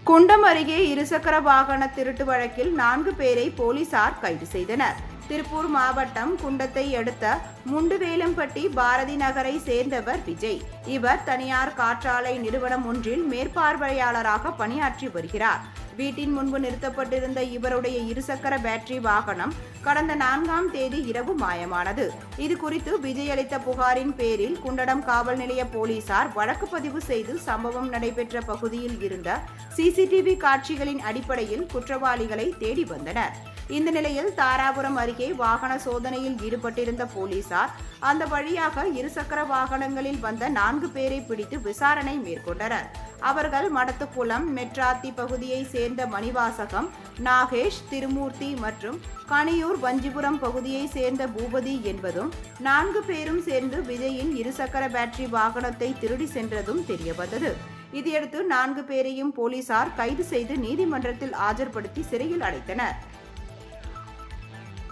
குண்டம் அருகே இருசக்கர வாகன திருட்டு வழக்கில் 4 பேரை போலீசார் கைது செய்தனர். திருப்பூர் மாவட்டம் குண்டத்தை அடுத்த முண்டுவேலம்பட்டி பாரதி நகரை சேர்ந்தவர் விஜய். இவர் தனியார் காற்றாலை நிறுவனம் ஒன்றில் மேற்பார்வையாளராக பணியாற்றி வருகிறார். வீட்டின் முன்பு நிறுத்தப்பட்டிருந்த இவருடைய இருசக்கர பேட்டரி வாகனம் கடந்த 4ஆம் தேதி இரவு மாயமானது. இது குறித்து விஜய் அளித்த புகாரின் பேரில் குண்டடம் காவல் நிலைய போலீசார் வழக்கு பதிவு செய்து சம்பவம் நடைபெற்ற பகுதியில் இருந்த சிசிடிவி காட்சிகளின் அடிப்படையில் குற்றவாளிகளை தேடி வந்தனர். இந்த நிலையில் தாராபுரம் அருகே வாகன சோதனையில் ஈடுபட்டிருந்த போலீசார் அந்த வழியாக இருசக்கர வாகனங்களில் வந்த 4 பேரை பிடித்து விசாரணை மேற்கொண்டனர். அவர்கள் மடத்துக்குளம் மெட்ராத்தி பகுதியை சேர்ந்த மணிவாசகம், நாகேஷ், திருமூர்த்தி மற்றும் கனியூர் வஞ்சிபுரம் பகுதியை சேர்ந்த பூபதி என்பதும் 4 பேரும் சேர்ந்து விஜயின் இருசக்கர பேட்டரி வாகனத்தை திருடி சென்றதும் தெரியவந்தது. இதையடுத்து 4 பேரையும் போலீசார் கைது செய்து நீதிமன்றத்தில் ஆஜர்படுத்தி சிறையில் அடைத்தனர்.